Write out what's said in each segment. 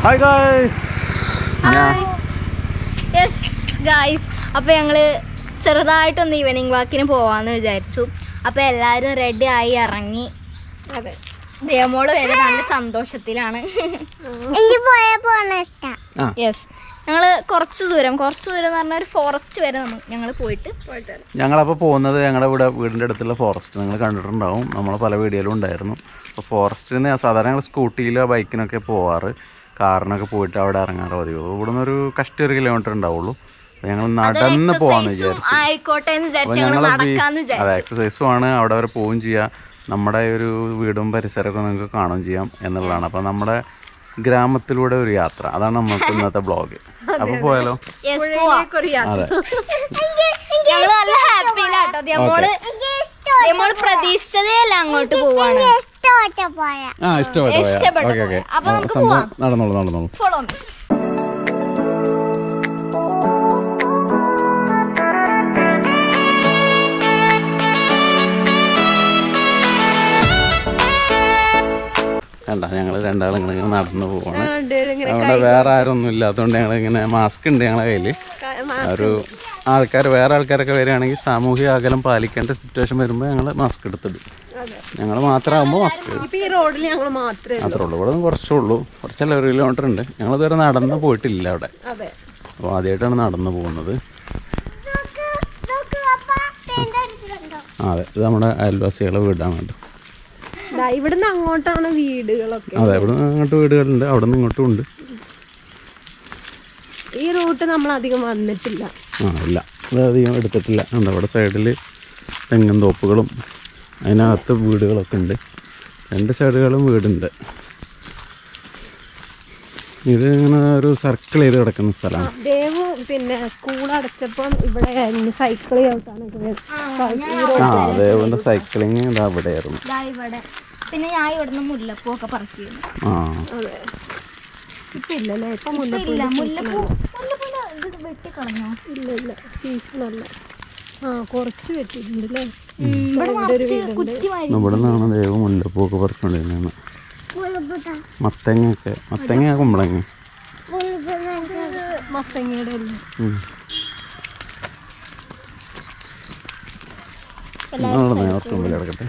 Hi guys. Yes guys, അപ്പോൾ ഞങ്ങൾ ചെറുതായിട്ടൊന്ന് ഈവനിങ് വാക്കിന് പോവാന്ന് വിചാരിച്ചു. അപ്പോൾ എല്ലാവരും റെഡി ആയി ഇറങ്ങി. അതെ, ദേവമോള് വരെ നല്ല സന്തോഷത്തിലാണ്. യെസ്, ഞങ്ങൾ കുറച്ച് ദൂരം എന്ന് പറഞ്ഞാൽ ഒരു ഫോറസ്റ്റ് വരെ ഞങ്ങൾ പോയിട്ട് ഞങ്ങളപ്പോൾ പോകുന്നത് ഞങ്ങളുടെ വീടിൻ്റെ അടുത്തുള്ള ഫോറസ്റ്റ് നിങ്ങൾ കണ്ടിട്ടുണ്ടാവും. നമ്മൾ പല വീഡിയോയിലും ഉണ്ടായിരുന്നു. അപ്പോൾ ഫോറസ്റ്റിന് സാധാരണ ഞങ്ങൾ സ്കൂട്ടിയിലോ ബൈക്കിനൊക്കെ പോവാറ്, കാറിനൊക്കെ പോയിട്ട് അവിടെ ഇറങ്ങാറ് പതിവ്. ഇവിടെ നിന്ന് ഒരു കഷ്ടി 1 കിലോമീറ്റർ ഉണ്ടാവുള്ളൂ. അപ്പോൾ ഞങ്ങൾ നടന്ന് പോകാമെന്ന് വിചാരിച്ചു. അതെ, എക്സസൈസും ആണ്, അവിടെ വരെ പോവുകയും ചെയ്യാം, നമ്മുടെ ഒരു വീടും പരിസരമൊക്കെ നിങ്ങൾക്ക് കാണുകയും ചെയ്യാം എന്നുള്ളതാണ്. അപ്പോൾ നമ്മുടെ ഗ്രാമത്തിലൂടെ ഒരു യാത്ര, അതാണ് നമുക്ക് ഇന്നത്തെ ബ്ലോഗ്. അപ്പൊ പോയാലോ? അതെ, നല്ല ഹാപ്പിയിലാട്ടോ. ദേവമോള് പ്രതീക്ഷിച്ചതേ അല്ല അങ്ങോട്ട് പോവാണ്. ഇഷ്ടപ്പെട്ടു. അപ്പൊ നമുക്ക് പോവാം. നടന്നോളൂ. Follow me. കണ്ട, ഞങ്ങൾ രണ്ടാളും ഇങ്ങനെ നടന്നു പോവാണ്. അവിടെ വേറെ ആരൊന്നും ഇല്ലാത്തതുകൊണ്ട് ഞങ്ങളിങ്ങനെ മാസ്ക് ഉണ്ട് ഞങ്ങളുടെ കയ്യിൽ. ഒരു വേറെ ആൾക്കാരൊക്കെ വരികയാണെങ്കിൽ സാമൂഹിക അകലം പാലിക്കേണ്ട സിറ്റുവേഷൻ വരുമ്പോൾ ഞങ്ങൾ മാസ്ക് എടുത്തിടും. ഞങ്ങൾ മാത്രമാകുമ്പോൾ മാസ്ക് അത്രേ ഉള്ളൂ. ഇവിടെ കുറച്ചേ ഉള്ളൂ, കുറച്ചല്ല 1 കിലോമീറ്റർ ഉണ്ട്. ഞങ്ങളിതുവരെ നടന്ന് പോയിട്ടില്ല അവിടെ. അപ്പോൾ ആദ്യമായിട്ടാണ് നടന്നു പോകുന്നത്. അതെ, ഇത് നമ്മുടെ അയൽവാസികളെ വീടാണ് കേട്ടോ. ഇവിടുന്ന് അങ്ങോട്ടാണ് വീടുകളൊക്കെ. അതെ, ഇവിടുന്ന് അങ്ങോട്ട് വീടുകളുണ്ട്, അവിടെ നിന്ന് ഇങ്ങോട്ടും ഉണ്ട്. ഈ റൂട്ട് നമ്മൾ അധികം വന്നിട്ടില്ല. ഇല്ല, അധികം എടുത്തിട്ടില്ല. എന്താ ഇവിടെ സൈഡിൽ തെങ്ങും തോപ്പുകളും അതിനകത്ത് വീടുകളൊക്കെ ഉണ്ട്. 2 സൈഡുകളും വീടുണ്ട്. ഇത് ഇങ്ങനെ ഒരു സർക്കിൾ ചെയ്ത് കിടക്കുന്ന സ്ഥലമാണ്. ദേവു പിന്നെ സ്കൂൾ അടച്ചപ്പം ഇവിടെ സൈക്കിൾ ചവിട്ടാനൊക്കെ. ദേവുവിന്റെ സൈക്ലിങ് ഇതാ ഇവിടെ ആയിരുന്നു. പിന്നെ ഞാൻ ഇവിടുന്ന് മുല്ലപ്പൂ ഒക്കെ പറിക്കുന്നു. ഇപ്പൊ ഇല്ലല്ലേ? ഇപ്പൊ മുല്ലപ്പൂ വെട്ടിക്കളഞ്ഞോ? ഇല്ല, സീസണല്ല. കുറച്ച് വെട്ടിട്ടുണ്ട് അല്ലേ? ഇവിടെ നിന്നാണ് ദേവ് മുല്ലപ്പൂ ഒക്കെ പറിച്ചുകൊണ്ടിരുന്നത്. മത്തങ്ങ കുമ്പളങ്ങ മത്തങ്ങയുടെ കിടക്കട്ടെ.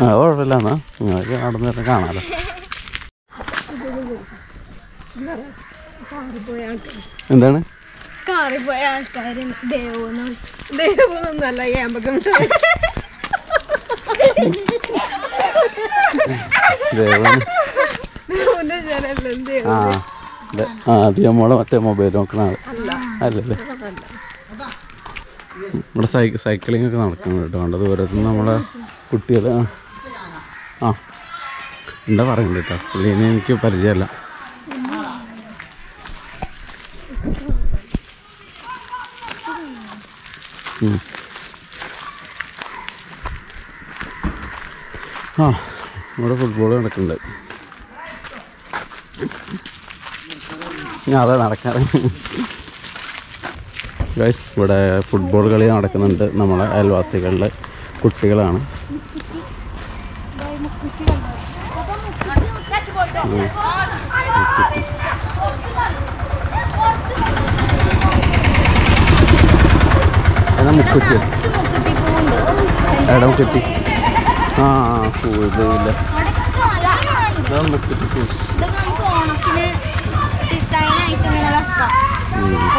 കുഴപ്പമില്ലെന്നാ, നിങ്ങൾക്ക് നടന്നിട്ട് കാണാലോ. എന്താണ് കാറിൽ പോയ ആൾക്കാര് ദേവൊന്നല്ല, നമ്മളെ മറ്റേ മൊബൈൽ നോക്കണ അല്ലല്ലേ. ഇവിടെ സൈക്ലിംഗ് ഒക്കെ നടക്കുന്നുണ്ട് കേട്ടോ. കണ്ടത് ദൂരത്തുനിന്ന് നമ്മളെ കുട്ടികൾ എന്താ പറയുന്നത് കേട്ടോ, പുള്ളീനെ എനിക്ക് പരിചയമല്ല. ഇവിടെ ഫുട്ബോൾ നടക്കുന്നുണ്ട്. അതെ, നടക്കാറ് ഗൈസ്. ഇവിടെ ഫുട്ബോൾ കളി നടക്കുന്നുണ്ട്. നമ്മളെ അയൽവാസികളിലെ കുട്ടികളാണ്. മുക്കുറ്റി ഇടമുക്കുറ്റി. പൂവില്ല, ഇതാണ് മുക്കുറ്റി പൂസ്.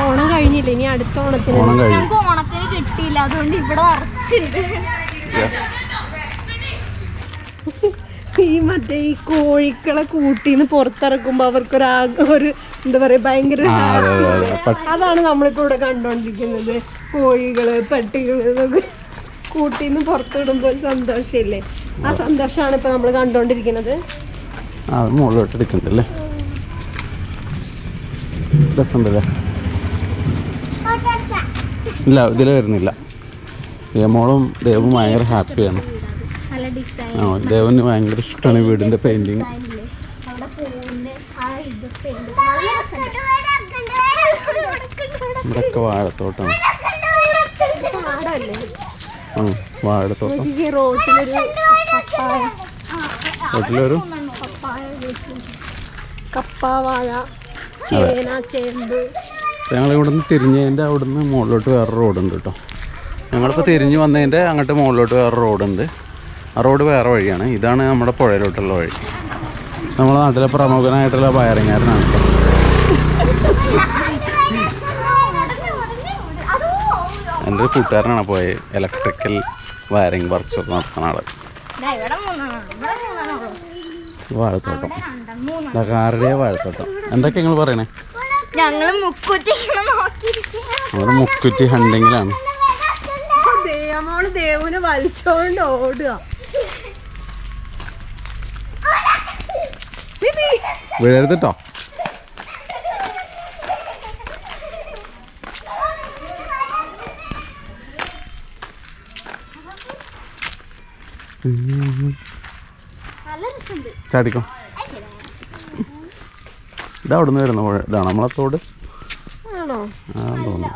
ഓണം കഴിഞ്ഞില്ല, ഇനി അടുത്ത ഓണത്തിന്. ഓണത്തിന് കിട്ടിയില്ല, അതുകൊണ്ട് ഇവിടെ നിറച്ചുണ്ട്. ഈ കോഴിക്കളെ കൂട്ടിന്ന് പുറത്തിറക്കുമ്പോ അവർക്കൊരു എന്താ പറയാ, ഭയങ്കര അതാണ് നമ്മളിപ്പോ ഇവിടെ കണ്ടോണ്ടിരിക്കുന്നത്. കോഴികള് പട്ടികള് ഇതൊക്കെ കൂട്ടിന്ന് പുറത്തിടുമ്പോ ഒരു സന്തോഷമില്ലേ? ആ സന്തോഷമാണ് ഇപ്പൊ നമ്മൾ കണ്ടോണ്ടിരിക്കുന്നത്. മുകളിലോട്ട് എടുക്കണ്ടല്ലേ, രസമുണ്ടല്ലേ? ഇല്ല, ഇതിൽ വരുന്നില്ല. ദേവമോളും ദേവും ഭയങ്കര ഹാപ്പിയാണ്. ദേവന് ഭയങ്കര ഇഷ്ടമാണ് വീടിന്റെ പെയിന്റിങ്. ഇവിടെയൊക്കെ വാഴത്തോട്ടാണ്. വാഴത്തോട്ടം. റോട്ടിലൊരു റോട്ടിലൊരു കപ്പ, വാഴ, ചേന, ചേമ്പ്. ഞങ്ങൾ ഇവിടുന്ന് തിരിഞ്ഞതിൻ്റെ അവിടുന്ന് മുകളിലോട്ട് വേറെ റോഡുണ്ട് കേട്ടോ. ഞങ്ങളിപ്പോൾ തിരിഞ്ഞ് വന്നതിൻ്റെ അങ്ങോട്ട് മുകളിലോട്ട് വേറെ റോഡുണ്ട്. ആ റോഡ് വേറെ വഴിയാണ്. ഇതാണ് നമ്മുടെ പുഴയിലോട്ടുള്ള വഴി. നമ്മുടെ നാട്ടിലെ പ്രമുഖനായിട്ടുള്ള വയറിങ്ങാരനാണ് കേട്ടോ. എൻ്റെ ഒരു കൂട്ടുകാരനാണ് പോയി ഇലക്ട്രിക്കൽ വയറിങ് വർക്ക്ഷോപ്പ് നടത്തുന്ന ആള്. വാഴത്തോട്ടം, കാരുടെ വാഴത്തോട്ടം. എന്തൊക്കെ നിങ്ങൾ പറയണേ? അവിടെ മുക്കുറ്റി ഹണ്ടിങ്ങിലാണ്. ദേവമോള് ദേവുനെ വലിച്ചോണ്ട് ഓടുക. വീഴരുതട്ടോ. ചാടിക്കോ. ഇതവിടെ നിന്ന് വരുന്ന പുഴ. ഇതാണ് നമ്മളെ തോട്. ആണോ? ആ തോന്നുന്നു.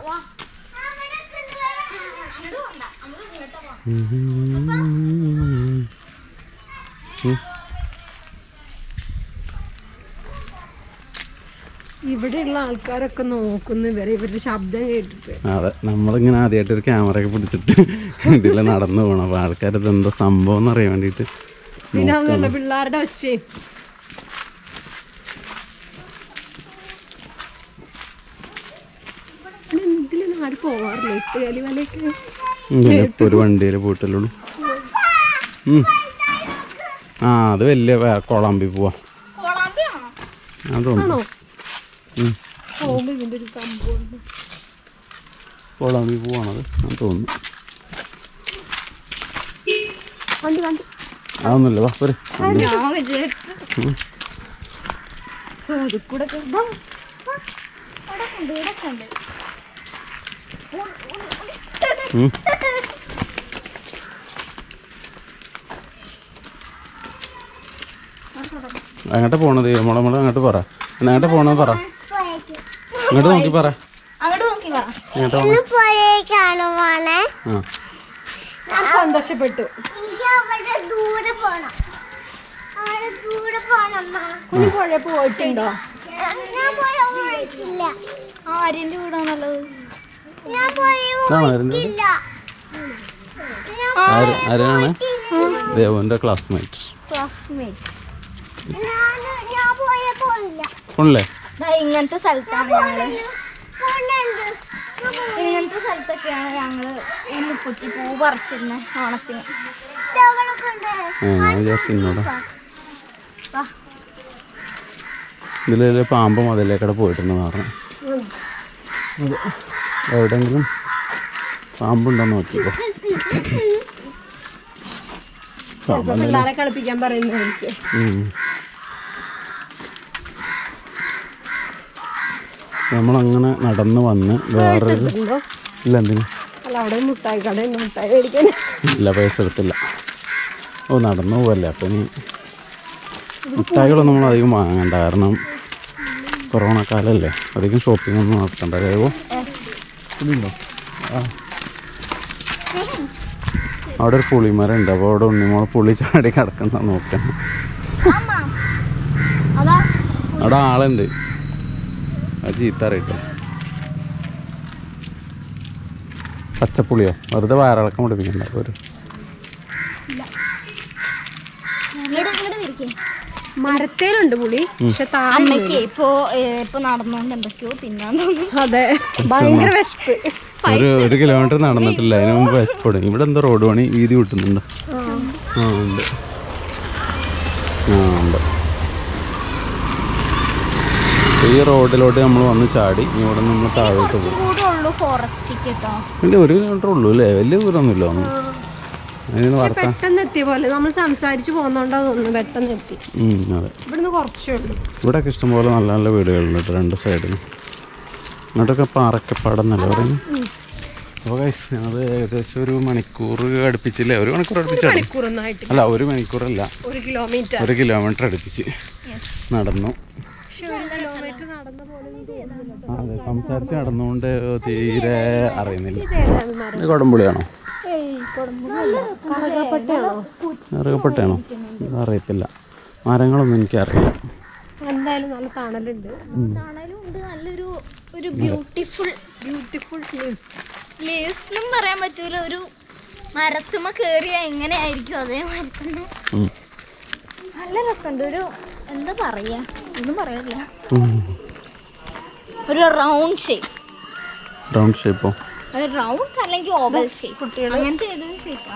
ഇവിടെയുള്ള ആൾക്കാരൊക്കെ നോക്കുന്നു ഇവരുടെ ശബ്ദം കേട്ടിട്ട്. അതെ, നമ്മളിങ്ങനെ ആദ്യമായിട്ട് ഒരു ക്യാമറയൊക്കെ പിടിച്ചിട്ട് ഇതിൽ നടന്നു പോകണം. അപ്പോൾ ആൾക്കാർ ഇതെന്താ സംഭവം എന്ന് അറിയാൻ വേണ്ടിയിട്ട്. പിന്നെ അതല്ല പിള്ളേരുടെ ഒച്ചയും. ഇതിലൊന്നും ആരും പോവാറില്ല. എട്ടുകാലി വലയൊക്കെ ഒരു വണ്ടിയിൽ പോയിട്ടുള്ളൂ. ആ, അത് വലിയ കൊളാമ്പി പോവാ. അതൊന്നും ഇതിന്റെ ഒരു സംഭവം കൊളാമ്പി പോവാണത് തോന്നുന്നു. അതൊന്നുമില്ല. വാ പോരെ. അങ്ങോട്ട് പോണത് നമ്മളെ അങ്ങോട്ട് പറ. അങ്ങോട്ട് പോണത് പറ. ഇങ്ങോട്ട് നോക്കി പറ. സന്തോഷപ്പെട്ടു. പുഴ പോയിട്ടുണ്ടോ? ആര്യന്റെ വീടാണുള്ളത്. ആരാണ്? ദേവന്റെ ക്ലാസ്മേറ്റ്. പോണില്ലേ? ഇങ്ങനത്തെ സ്ഥലത്താണ് ഞങ്ങള്. ഇങ്ങനത്തെ സ്ഥലത്തൊക്കെയാണ് ഞങ്ങള് ഈ മുക്കുറ്റി പൂ പറിച്ചിരുന്നത് ഓണത്തിന്. ഞാൻ വിചാരിച്ചു ഇന്നോട് ഇതിലെ പാമ്പും അതിലേക്കടെ പോയിട്ടുണ്ടെന്ന് പറഞ്ഞു. എവിടെയെങ്കിലും പാമ്പുണ്ടോന്ന് നോക്കിക്കോ. പിള്ളേരെ കളിപ്പിക്കാൻ പറയുന്നു എനിക്ക്. നമ്മളങ്ങനെ നടന്ന് വന്ന് വേറൊരു ഇല്ല. എന്തിനു? അല്ല, അവിടെ മുട്ടായി കടയുണ്ട്. മുട്ടായി മേടിക്കാൻ ഇല്ല, പൈസ എടുത്തില്ല. ഓ, നടന്നു പോവല്ലേ. അപ്പം ഇനി മുട്ടായികളൊന്നും നമ്മൾ അധികം വാങ്ങണ്ട. കാരണം കൊറോണ കാലമല്ലേ, അധികം ഷോപ്പിംഗ് ഒന്നും നടത്തണ്ട. അതായത് ഇതുണ്ടോ? അവിടെ ഒരു പുളിമരം ഉണ്ട്. അപ്പോൾ അവിടെ ഉണ്ണിമോളെ പുളി ചാടി കിടക്കുന്ന നോക്കണം. അവിടെ ആളുണ്ട്. അത് ചീത്ത അറിയിട്ടോ. പച്ചപ്പുളിയോ? വെറുതെ വയറിളക്കം പിടിപ്പിക്കണ്ട. ഒരു മരത്തേലുണ്ട് പുളി. പക്ഷെ അമ്മയ്ക്ക് ഇപ്പൊ നടന്നോണ്ട് എന്തൊക്കെയോ തിന്നാൻ തോന്നും. അതെ, ഭയങ്കര വിശപ്പ്. ഒരു കിലോമീറ്റർ നടന്നിട്ടില്ല, അതിന് മുമ്പ് വിശപ്പെടും. ഇവിടെ എന്താ റോഡ് പണി വീതി കിട്ടുന്നുണ്ട്. ആ ഉണ്ട്. ഈ റോഡിലോട്ട് നമ്മൾ വന്ന് ചാടി. ഇവിടെ നമ്മൾ താഴോട്ട് പോകും. ഇല്ല, 1 കിലോമീറ്റർ ഉള്ളൂ അല്ലേ? വലിയ ദൂരമൊന്നുമില്ല. പെട്ടെന്ന് എത്തിയ പോലെ നമ്മൾ സംസാരിച്ച് പോകുന്നോണ്ടാ തോന്നുന്നു പെട്ടെന്ന് എത്തി. അതെ, ഇവിടുന്ന് കുറച്ചേ ഉള്ളൂ. ഇവിടെയൊക്കെ ഇഷ്ടംപോലെ നല്ല നല്ല വീടുകളുണ്ട് കേട്ടോ, 2 സൈഡിലും. ഇങ്ങോട്ടൊക്കെ പാറക്കപ്പാടെന്നല്ല പറയുന്നത്. അപ്പോൾ ഗൈസ്, അത് ഏകദേശം 1 മണിക്കൂർ അടുപ്പിച്ചില്ലേ? 1 മണിക്കൂർ അടുപ്പിച്ചാണ്. അല്ല, 1 മണിക്കൂറല്ല, 1 കിലോമീറ്റർ അടുപ്പിച്ച് നടന്നു. അതെ, സംസാരിച്ച് നടന്നുകൊണ്ട് തീരെ അറിയുന്നില്ല. ഇത് കൊടംപുളിയാണോ? കറുകപ്പട്ടയാണോ? അറിയത്തില്ല, മരങ്ങളൊന്നും എനിക്കറിയാം. എന്തായാലും നല്ല തണലുണ്ട്. തണലുണ്ട്, നല്ലൊരു ഒരു ബ്യൂട്ടിഫുൾ ലീവ്സ് എന്നും പറയാൻ പറ്റൂല. ഒരു മരത്തുമ്മ കേറിയ എങ്ങനെയായിരിക്കും അതേ മരത്തിന് നല്ല രസമുണ്ട്. ഒരു എന്താ പറയാ, ഒന്നും പറയാനില്ല. ഒരു റൗണ്ട് ഷേപ്പോ, റൗണ്ട് അല്ലെങ്കിൽ ഓവൽ ഷേപ്പ്, അങ്ങനത്തെ ഏതൊരു ഷേപ്പാ.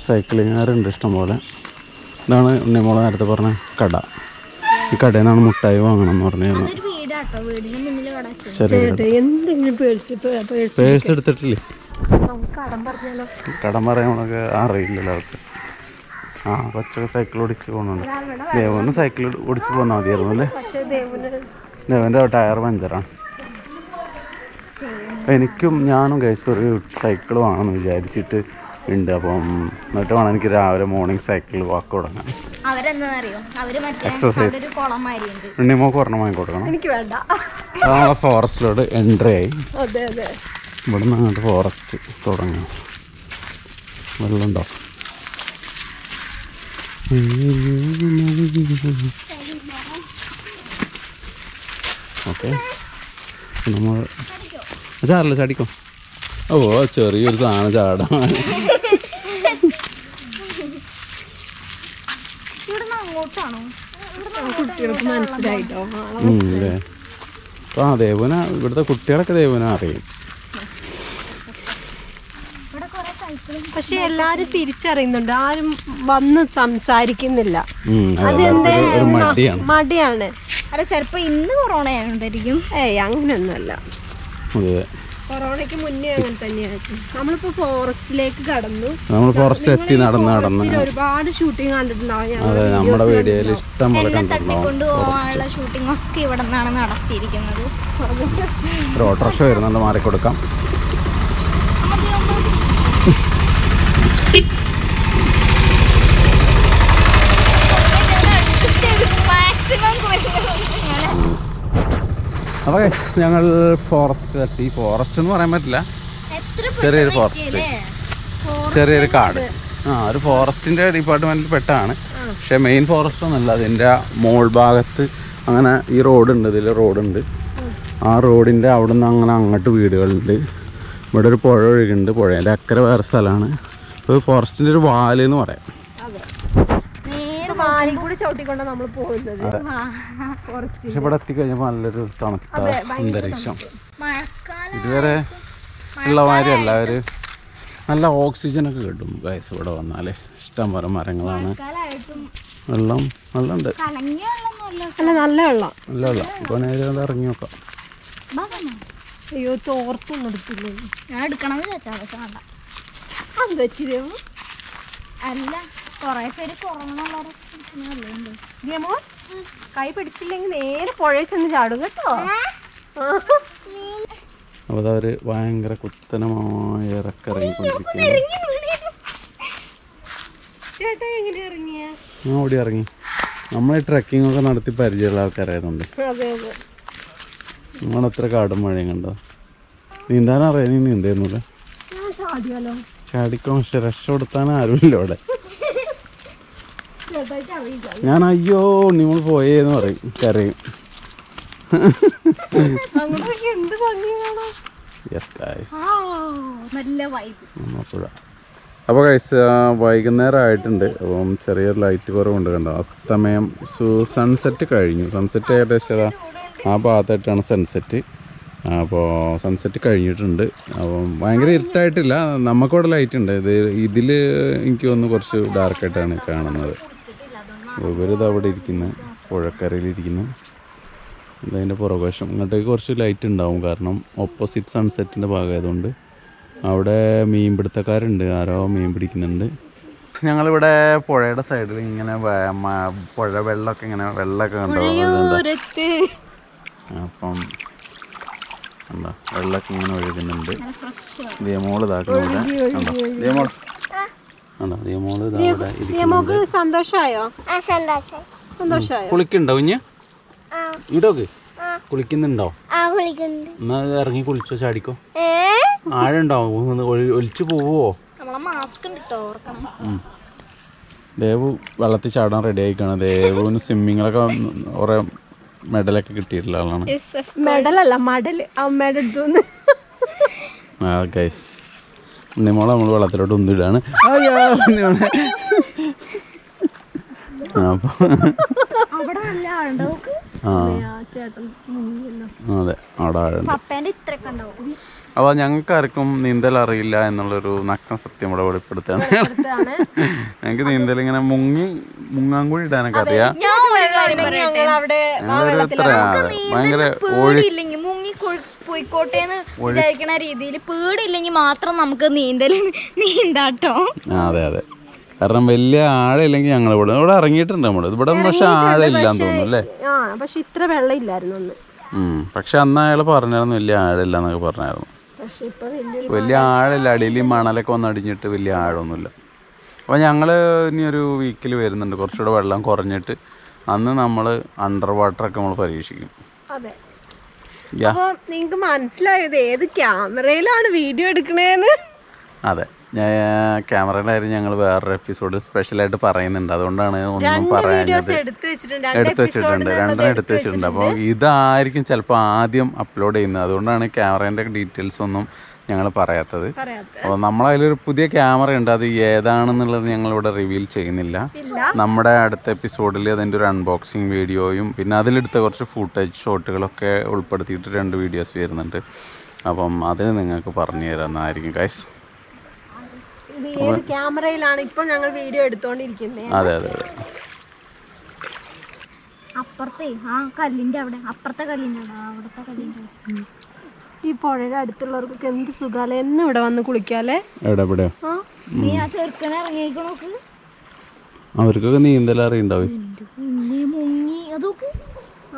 സൈക്ലിങ്ങുകാരുണ്ട് ഇഷ്ടം പോലെ. ഇതാണ് ഉണ്ണിമോളെ നേരത്തെ പറഞ്ഞ കട. ഈ കടയിൽ നിന്നാണ് മുട്ടായി വാങ്ങണം എന്ന് പറഞ്ഞിരുന്നു. എന്തെങ്കിലും പേഴ്സ് എടുത്തിട്ടില്ലേ? കടം പറയാനൊക്കെ അറിയില്ലല്ലോ അവർക്ക്. ആ, കൊച്ചൊക്കെ സൈക്കിൾ ഓടിച്ച് പോകുന്നുണ്ട്. ദേവന് സൈക്കിൾ ഓടിച്ച് പോന്നാൽ മതിയായിരുന്നു അല്ലേ? ദേവൻ്റെ ടയർ പഞ്ചറാണ്. ഞാനും ഗൈസ് ഒരു സൈക്കിൾ വാങ്ങണമെന്ന് വിചാരിച്ചിട്ട് ഉണ്ട്. അപ്പം എന്നിട്ട് വേണം എനിക്ക് രാവിലെ മോർണിംഗ് സൈക്കിൾ വാക്ക് തുടങ്ങാൻ. എക്സസൈസ്. ഉണ്ണിമോക്ക് ഒരെണ്ണം വാങ്ങിക്കൊടുക്കണം. എനിക്ക് വേണ്ട. ഫോറസ്റ്റിലോട്ട് എൻട്രി ആയി. ഇവിടെ നിന്ന് അങ്ങോട്ട് ഫോറസ്റ്റ് തുടങ്ങാം. വെള്ളമുണ്ടോ? ഓക്കെ, നമ്മൾ ചാടില്ല, ചാടിക്കോ. ഓ, ചെറിയൊരു സാധനം ചാടാൻ. കുട്ടികൾക്ക് മനസ്സിലായിട്ടോ. ആ, ദേവന ഇവിടുത്തെ കുട്ടികളൊക്കെ ദേവന അറിയും. പക്ഷെ എല്ലാരും തിരിച്ചറിയുന്നുണ്ട്, ആരും വന്ന് സംസാരിക്കുന്നില്ല. മടിയാണ്. അല്ല, ചിലപ്പോ ഇന്ന് കൊറോണ ആയിരിക്കും. അങ്ങനെയൊന്നുമല്ല. കൊറോണയ്ക്ക് മുന്നേ അങ്ങനെ തന്നെയായിരുന്നു. നമ്മളിപ്പോ ഫോറസ്റ്റിലേക്ക് കടന്നു. നമ്മൾ ഫോറസ്റ്റ് എത്തി നടന്ന് ഒരുപാട് ഷൂട്ടിംഗ് കണ്ടിട്ടുണ്ടാവും. നമ്മുടെ വീഡിയോയിൽ ഇഷ്ടം പോലെ തട്ടിക്കൊണ്ടുപോകാനുള്ള ഷൂട്ടിംഗ് ഒക്കെ ഇവിടെ നിന്നാണ് നടത്തിയിരിക്കുന്നത്. ഒരു ഓട്ടോറിക്ഷ വരുന്നുണ്ട്, മാറിക്കൊടുക്കാം. അപ്പോൾ ഞങ്ങൾ ഫോറസ്റ്റ് എത്തി. ഫോറസ്റ്റ് എന്ന് പറയാൻ പറ്റില്ല, ചെറിയൊരു ഫോറസ്റ്റ്, ചെറിയൊരു കാട്. ഒരു ഫോറസ്റ്റിൻ്റെ ഡിപ്പാർട്ട്മെൻറ്റിൽ പെട്ടതാണ്. പക്ഷേ മെയിൻ ഫോറസ്റ്റ് ഒന്നുമല്ല. അതിൻ്റെ മോൾ ഭാഗത്ത് അങ്ങനെ ഈ റോഡുണ്ട്, ഇതിൽ റോഡുണ്ട്. ആ റോഡിൻ്റെ അവിടെ നിന്ന് അങ്ങനെ അങ്ങോട്ട് വീടുകളുണ്ട്. ഇവിടെ ഒരു പുഴ ഒഴുകുന്നുണ്ട്. പുഴേൻ്റെ അക്കരെ വേറെ സ്ഥലമാണ്. ഒരു ഫോറസ്റ്റിൻ്റെ ഒരു വാല് എന്ന് പറയാം. പക്ഷെ ഇവിടെ എത്തിക്കഴിഞ്ഞപ്പോൾ നല്ലൊരു തണുത്ത അന്തരീക്ഷം. ഇതുവരെ ഉള്ള മാതിരി എല്ലാവരും നല്ല ഓക്സിജനൊക്കെ കിട്ടും ഗൈസ് ഇവിടെ വന്നാൽ. ഇഷ്ടം പോലെ മരങ്ങളാണ്. വെള്ളമുണ്ട്, നല്ല വെള്ളം. ഇപ്പോൾ നേരെ ഇറങ്ങി നോക്കാം. അയ്യോ, തോർത്തൊന്നും എടുത്തില്ലേ? ഞാൻ എടുക്കണമെന്ന് ചോദിച്ചാൽ പക്ഷെ വേണ്ട. അല്ല, കൊറേ പേര് കൊറോണ കൈ പിടിച്ചില്ലെങ്കിൽ നേരെ പുഴയിൽ ചെന്ന് ചാടും കേട്ടോ. അപ്പോൾ അവര് ഭയങ്കര കുത്തനമായ ഇറക്കിറങ്ങിക്കൊണ്ടിരിക്കുകയാണ്. ചേട്ടാ എങ്ങനെ ഇറങ്ങിയ? ഞാൻ ഓടി ഇറങ്ങി. നമ്മൾ ഈ ട്രക്കിംഗ് ഒക്കെ നടത്തി പരിചയമുള്ള ആൾക്കാരായതുകൊണ്ട്. നമ്മളെത്ര കാടും മഴയും കണ്ടോ. നീന്താനറിയാം. നീ നീന്തായിരുന്നില്ല? ചാടിക്കോ. പക്ഷെ രക്ഷപ്പെടുത്താൻ ആരുമില്ല അവിടെ. ഞാൻ അയ്യോ നിങ്ങൾ പോയേന്ന് പറയും, കരയും. അപ്പോൾ കഴിച്ച വൈകുന്നേരം ആയിട്ടുണ്ട്. അപ്പം ചെറിയൊരു ലൈറ്റ് കുറവുണ്ട് കണ്ടോ. അസ്തമയം സൺസെറ്റ് കഴിഞ്ഞു. സൺസെറ്റ് ഏകദേശം ആ ഭാഗത്തായിട്ടാണ് സൺസെറ്റ്. അപ്പോൾ സൺസെറ്റ് കഴിഞ്ഞിട്ടുണ്ട്. അപ്പം ഭയങ്കര ഇരുട്ടായിട്ടില്ല. നമുക്കവിടെ ലൈറ്റ് ഉണ്ട്. ഇതിൽ എനിക്ക് തോന്നുന്നു കുറച്ച് ഡാർക്കായിട്ടാണ് കാണുന്നത്. ഇവരിത് അവിടെ ഇരിക്കുന്നു, പുഴക്കരയിലിരിക്കുന്നു. ഇതതിൻ്റെ പുറകുവശം ഇങ്ങോട്ടേക്ക് കുറച്ച് ലൈറ്റ് ഉണ്ടാവും. കാരണം ഓപ്പോസിറ്റ് സൺസെറ്റിൻ്റെ ഭാഗമായതുകൊണ്ട്. അവിടെ മീൻ പിടുത്തക്കാരുണ്ട്, ആരോ മീൻ പിടിക്കുന്നുണ്ട്. ഞങ്ങളിവിടെ പുഴയുടെ സൈഡിൽ ഇങ്ങനെ പുഴ വെള്ളമൊക്കെ ഇങ്ങനെ വെള്ളമൊക്കെ കണ്ടോ. അപ്പം എന്താ വെള്ളമൊക്കെ ഇങ്ങനെ ഒഴുകുന്നുണ്ട്. ദിയമോള് ഇതാക്കുന്നുണ്ട്. ദിയമോള് ഇതവിടെ ഇരിക്കുന്നുണ്ട്. സന്തോഷായോ? കുളിക്കുന്നുണ്ടോ കുഞ്ഞ്? ഇടോക്ക് കുളിക്കുന്നുണ്ടോ? എന്നാ ഇറങ്ങി കുളിച്ചോ, ചാടിക്കോ. ആഴുണ്ടാവും, ഒലിച്ചു പോവോ? മാസ്ക് ഉണ്ട് കേട്ടോ, ഓർക്കണം. ദേവു വെള്ളത്തിൽ ചാടാൻ റെഡി ആയിക്കാണ്. ദേവുവിന് സ്വിമ്മിങ്ങിലൊക്കെ കുറെ മെഡലൊക്കെ കിട്ടിയിട്ടുള്ള ആളാണ്. മെഡലല്ല മടല്, അമ്മയുടെ അടുത്തുനിന്ന്. ആ ഗൈസ്, ഉണ്ണിമോളെ നമ്മൾ വെള്ളത്തിലോട്ട് ഉന്തിടാണ്. അപ്പോൾ അവിടെ നല്ല ആളുണ്ടാവും. അതെ, അവിടെ ആഴുണ്ട്. പപ്പേന്റെ ഇത്രയൊക്കെ ഉണ്ടാവും. അപ്പോൾ ഞങ്ങൾക്ക് ആർക്കും നീന്തൽ അറിയില്ല എന്നുള്ളൊരു നഗ്ന സത്യം ഇവിടെ വെളിപ്പെടുത്താണ്. ഞങ്ങൾക്ക് നീന്തൽ ഇങ്ങനെ മുങ്ങാൻ കൂടി ഇടാനൊക്കെ അറിയാം. ഞാൻ ഒരു കാര്യം പറയട്ടെ, ഭയങ്കര പേടിയില്ലെങ്കിൽ മുങ്ങി പോയിക്കോട്ടേന്ന് വിചാരിക്കണ രീതിയിൽ പേടിയില്ലെങ്കിൽ മാത്രം നമുക്ക് നീന്താട്ടോ. അതെ അതെ, കാരണം വലിയ ആഴമില്ലെങ്കിൽ ഞങ്ങൾ ഇവിടെ ഇറങ്ങിയിട്ടുണ്ട്. ഇവിടെ പക്ഷെ ആഴമില്ലാന്ന് തോന്നുന്നു അല്ലേ? പക്ഷെ ഇത്ര വെള്ളം ഇല്ലായിരുന്നു. പക്ഷെ അന്ന് അയാൾ പറഞ്ഞായിരുന്നു വലിയ ആഴമില്ല എന്നൊക്കെ പറഞ്ഞായിരുന്നു. വലിയ ആഴമില്ല, അടിയിൽ മണലൊക്കെ വന്ന് അടിഞ്ഞിട്ട് വലിയ ആഴമൊന്നുമില്ല. അപ്പോൾ ഞങ്ങൾ ഇനി ഒരു വീക്കിൽ വരുന്നുണ്ട്, കുറച്ചുകൂടെ വെള്ളം കുറഞ്ഞിട്ട്. അന്ന് നമ്മൾ അണ്ടർ വാട്ടറൊക്കെ നമ്മൾ പരീക്ഷിക്കും. അതെ, അപ്പോൾ നിങ്ങൾക്ക് മനസ്സിലായത് ഏത് ക്യാമറയിലാണ് വീഡിയോ എടുക്കണേന്ന്? അതെ, ഞാൻ ക്യാമറയുടെ കാര്യം ഞങ്ങൾ വേറൊരു എപ്പിസോഡ് സ്പെഷ്യലായിട്ട് പറയുന്നുണ്ട്. അതുകൊണ്ടാണ് ഒന്നും പറയാഞ്ഞത്. എടുത്തു വെച്ചിട്ടുണ്ട്, രണ്ടെണ്ണം എടുത്തു വെച്ചിട്ടുണ്ട്. അപ്പോൾ ഇതായിരിക്കും ചിലപ്പോൾ ആദ്യം അപ്ലോഡ് ചെയ്യുന്നത്. അതുകൊണ്ടാണ് ക്യാമറേൻ്റെ ഡീറ്റെയിൽസ് ഒന്നും ഞങ്ങൾ പറയാത്തത്. അപ്പോൾ നമ്മളതിലൊരു പുതിയ ക്യാമറ ഉണ്ട്, അത് ഏതാണെന്നുള്ളത് ഞങ്ങളിവിടെ റിവീൽ ചെയ്യുന്നില്ല. നമ്മുടെ അടുത്ത എപ്പിസോഡിൽ അതിൻ്റെ ഒരു അൺബോക്സിങ് വീഡിയോയും പിന്നെ അതിലെടുത്ത കുറച്ച് ഫുട്ടേജ് ഷോട്ടുകളൊക്കെ ഉൾപ്പെടുത്തിയിട്ട് 2 വീഡിയോസ് വരുന്നുണ്ട്. അപ്പം അത് നിങ്ങൾക്ക് പറഞ്ഞു തരാമെന്നായിരിക്കും ഗൈസ്. ക്യാമറയിലാണ് ഇപ്പൊ ഞങ്ങൾ വീഡിയോ എടുത്തോണ്ടിരിക്കുന്നത്. അതെ അതെ അതെ, അപ്പുറത്തെ ആ കല്ലിന്റെ അവിടെ, അപ്പുറത്തെ കല്ലിന്റെ അവിടെ, അവിടത്തെ കല്ലിന്റെ അവിടെ. ഈ പുഴയുടെ അടുത്തുള്ളവർക്കൊക്കെ എന്ത് സുഖാലേ, എന്ന് ഇവിടെ വന്ന് കുളിക്കാല്ലേ. എവിടെയോ നീ ആ ചെറുക്കനെ ഇറങ്ങിയിരിക്കണോക്ക്, അവർക്കൊക്കെ നീന്തൽ അറിയുണ്ടാവും. മുങ്ങി അതൊക്കെ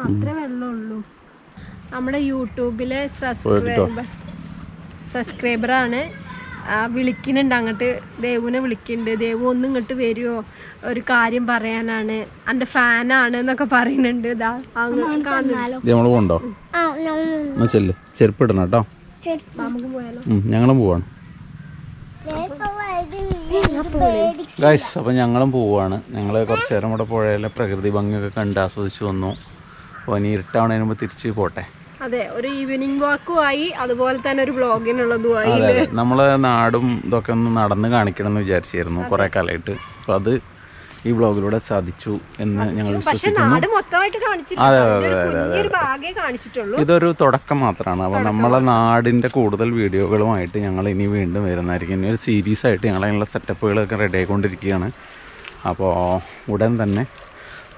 അത്രേ വെള്ളമുള്ളൂ. നമ്മുടെ യൂട്യൂബിലെ സബ്സ്ക്രൈബറാണ്, വിളിക്കുന്നുണ്ട് അങ്ങോട്ട്. ദേവുവിനെ വിളിക്കുന്നുണ്ട്. ദേവു ഒന്ന് ഇങ്ങോട്ട് വരുമോ, ഒരു കാര്യം പറയാനാണ്, എൻ്റെ ഫാനാണ് എന്നൊക്കെ പറയുന്നുണ്ട്. നമ്മള് പോണ്ടോ? ചെരുപ്പ് ഇടണം കേട്ടോ. നമുക്ക് പോയാലോ? ഞങ്ങളും പോവാണ് ഗൈസ്. അപ്പം ഞങ്ങളും പോവാണ്. ഞങ്ങൾ കുറച്ച് നേരം കൂടെ പുഴയിലെ പ്രകൃതി ഭംഗിയൊക്കെ കണ്ട് ആസ്വദിച്ച് വന്നു. അപ്പോൾ ഇനി ഇരുട്ടാവണതിന് മുമ്പ് തിരിച്ച് പോട്ടെ. അതെ, ഒരു ഈവനിങ് വാക്കും ആയി, അതുപോലെ തന്നെ ഒരു വ്ളോഗിനുള്ളതും ആയി. അതെ, നമ്മളെ നാടും ഇതൊക്കെ ഒന്ന് നടന്ന് കാണിക്കണം എന്ന് വിചാരിച്ചിരുന്നു കുറേ കാലമായിട്ട്. അപ്പോൾ അത് ഈ വ്ളോഗിലൂടെ സാധിച്ചു എന്ന് ഞങ്ങൾ വിശ്വസിക്കുന്നു. അതെ അതെ അതെ, ഇതൊരു തുടക്കം മാത്രമാണ്. അപ്പോൾ നമ്മളെ നാടിൻ്റെ കൂടുതൽ വീഡിയോകളുമായിട്ട് ഞങ്ങൾ ഇനി വീണ്ടും വരുന്നതായിരിക്കും. ഇനി ഒരു സീരീസ് ആയിട്ട് ഞങ്ങളതിനുള്ള സെറ്റപ്പുകളൊക്കെ റെഡി ആയിക്കൊണ്ടിരിക്കുകയാണ്. അപ്പോൾ ഉടൻ തന്നെ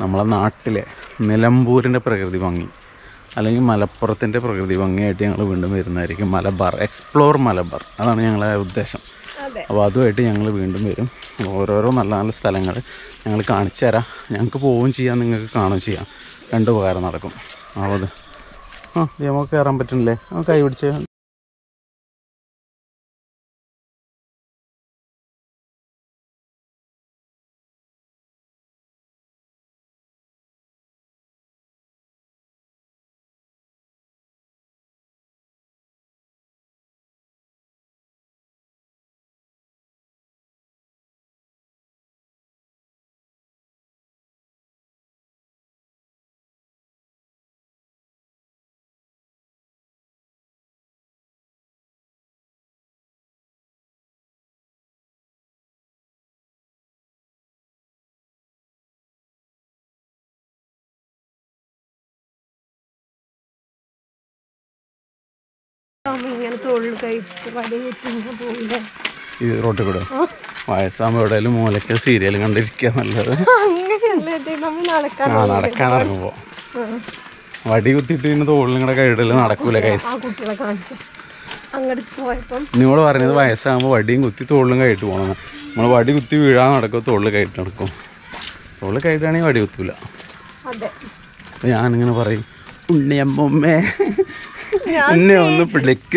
നമ്മളെ നാട്ടിലെ നിലമ്പൂരിൻ്റെ പ്രകൃതി ഭംഗി അല്ലെങ്കിൽ മലപ്പുറത്തിൻ്റെ പ്രകൃതി ഭംഗിയായിട്ട് ഞങ്ങൾ വീണ്ടും വരുന്നതായിരിക്കും. മലബാർ, എക്സ്പ്ലോർ മലബാർ, അതാണ് ഞങ്ങളുടെ ഉദ്ദേശം. അപ്പോൾ അതുമായിട്ട് ഞങ്ങൾ വീണ്ടും വരും. ഓരോരോ നല്ല നല്ല സ്ഥലങ്ങൾ ഞങ്ങൾ കാണിച്ചു തരാം. ഞങ്ങൾക്ക് പോവുകയും ചെയ്യാം, നിങ്ങൾക്ക് കാണുകയും ചെയ്യാം. 2 ഉപകാരം നടക്കും. അപ്പോൾ അത് നമുക്ക് കയറാൻ പറ്റുന്നില്ലേ? കൈ പിടിച്ച് ഇങ്ങനെ തൊഴിൽ കഴിച്ച് പോകില്ലേ ഈ റോട്ടിൽ കൂടെ വയസ്സാകുമ്പോൾ എവിടെയെങ്കിലും മൂലയ്ക്ക് സീരിയൽ കണ്ടിരിക്കുക നല്ലത്. നടക്കാൻ ഇറങ്ങുമ്പോൾ വടി കുത്തിയിട്ട് ഇന്ന് തോളിൽ നിങ്ങളുടെ കൈയിടല് നടക്കൂല കൈസ്. നിങ്ങളോട് പറയുന്നത് വയസ്സാകുമ്പോൾ വടിയും കുത്തി തോളിലും കൈയിട്ട് പോകണം. നമ്മൾ വടി കുത്തി വീഴാൻ നടക്കും, തോളിൽ കൈയിട്ട് നടക്കും. തോളിൽ കൈയിട്ടാണെങ്കിൽ വടി കുത്തൂല. അപ്പം ഞാനിങ്ങനെ പറയും, ഉണ്ണിയമ്മേ എന്നെ ഒന്ന് പിടിക്ക.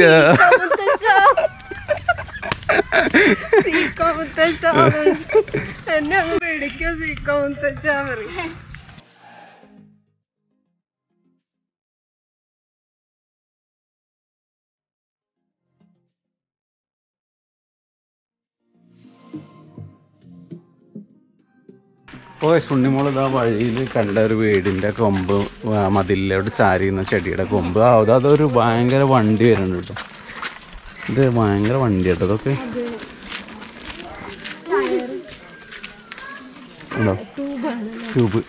എന്നെ ഒന്ന് പിടിക്കോ സീക്കോ മുത്തശ്ശാ പറയും. അപ്പോൾ ഉണ്ണിമോൾ ഇതാ വഴിയിൽ കണ്ട ഒരു വീടിൻ്റെ കൊമ്പ് മതിലിലോട്ട് ചാരിയുന്ന ചെടിയുടെ കൊമ്പ് അതൊരു ഭയങ്കര വണ്ടി വരുന്നുണ്ട് കേട്ടോ. ഇത് ഭയങ്കര വണ്ടി കേട്ടോ അതൊക്കെ ഉണ്ടോ ട്യൂബ്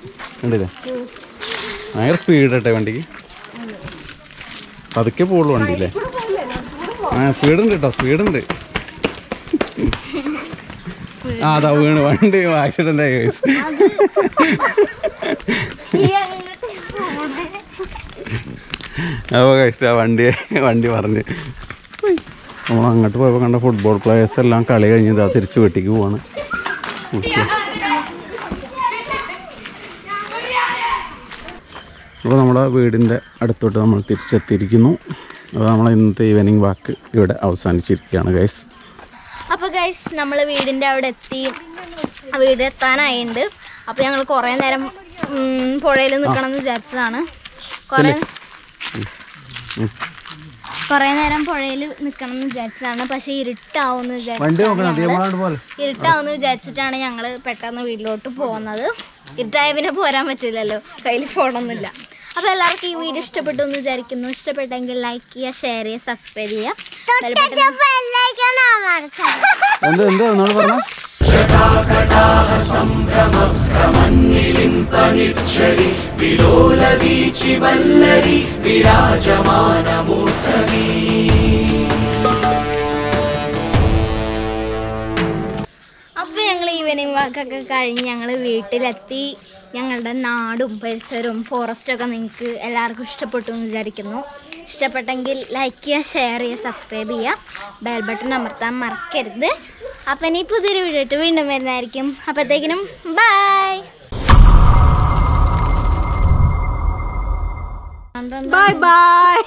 ഉണ്ടല്ലേ ഭയങ്കര സ്പീഡ് കേട്ടെ വണ്ടിക്ക് പതുക്കെ പോകുള്ളൂ വണ്ടിയില്ലേ സ്പീഡുണ്ട് കേട്ടോ സ്പീഡുണ്ട് അതാ വീണ് വണ്ടി ആക്സിഡന്റ് ആയി അപ്പോൾ കഴിച്ച വണ്ടി പറഞ്ഞ് നമ്മൾ അങ്ങോട്ട് പോയപ്പോൾ കണ്ട ഫുട്ബോൾ പ്ലേയേഴ്സ് എല്ലാം കളി കഴിഞ്ഞതാ തിരിച്ച് വീട്ടിലേക്ക് പോവാണ്. അപ്പോൾ നമ്മുടെ വീടിൻ്റെ അടുത്തോട്ട് നമ്മൾ തിരിച്ചെത്തിയിരിക്കുന്നു. അപ്പോൾ നമ്മൾ ഇന്നത്തെ ഈവനിങ് വാക്ക് ഇവിടെ അവസാനിച്ചിരിക്കുകയാണ് ഗൈസ്. അപ്പോൾ ഗൈസ് നമ്മൾ വീടിൻ്റെ അവിടെ എത്തി, വീട് എത്താനായിട്ടുണ്ട്. അപ്പോൾ ഞങ്ങൾ കുറേ നേരം പുഴയിൽ നിൽക്കണം എന്ന് വിചാരിച്ചതാണ്. കുറേ നേരം പുഴയിൽ നിൽക്കണം എന്ന് വിചാരിച്ചതാണ്. പക്ഷേ ഇരുട്ടാവുമെന്ന് വിചാരിച്ചിട്ടാണ് ഞങ്ങൾ പെട്ടെന്ന് വീട്ടിലോട്ട് പോകുന്നത്. ഇരുട്ടായ പിന്നെ പോരാൻ പറ്റില്ലല്ലോ, കയ്യിൽ ഫോണൊന്നുമില്ല. അപ്പോൾ എല്ലാവർക്കും ഈ വീഡിയോ ഇഷ്ടപ്പെട്ടു എന്ന് വിചാരിക്കുന്നു. ഇഷ്ടപ്പെട്ടെങ്കിൽ ലൈക്ക് ചെയ്യുക, ഷെയർ ചെയ്യുക, സബ്സ്ക്രൈബ് ചെയ്യുക. അപ്പോൾ ഞങ്ങൾ ഈവനിങ് വാക്കൊക്കെ കഴിഞ്ഞ് ഞങ്ങൾ വീട്ടിലെത്തി. ഞങ്ങളുടെ നാടും പരിസരവും ഫോറസ്റ്റൊക്കെ നിങ്ങൾക്ക് എല്ലാവർക്കും ഇഷ്ടപ്പെട്ടു എന്ന് വിചാരിക്കുന്നു. ഇഷ്ടപ്പെട്ടെങ്കിൽ ലൈക്ക് ചെയ്യുക, ഷെയർ ചെയ്യുക, സബ്സ്ക്രൈബ് ചെയ്യുക, ബെൽ ബട്ടൺ അമർത്താൻ മറക്കരുത്. അപ്പം ഇനി പുതിയൊരു വീഡിയോ ഇട്ട് വീണ്ടും വരുന്നതായിരിക്കും. അപ്പോഴത്തേക്കിനും ബൈ. Bye bye.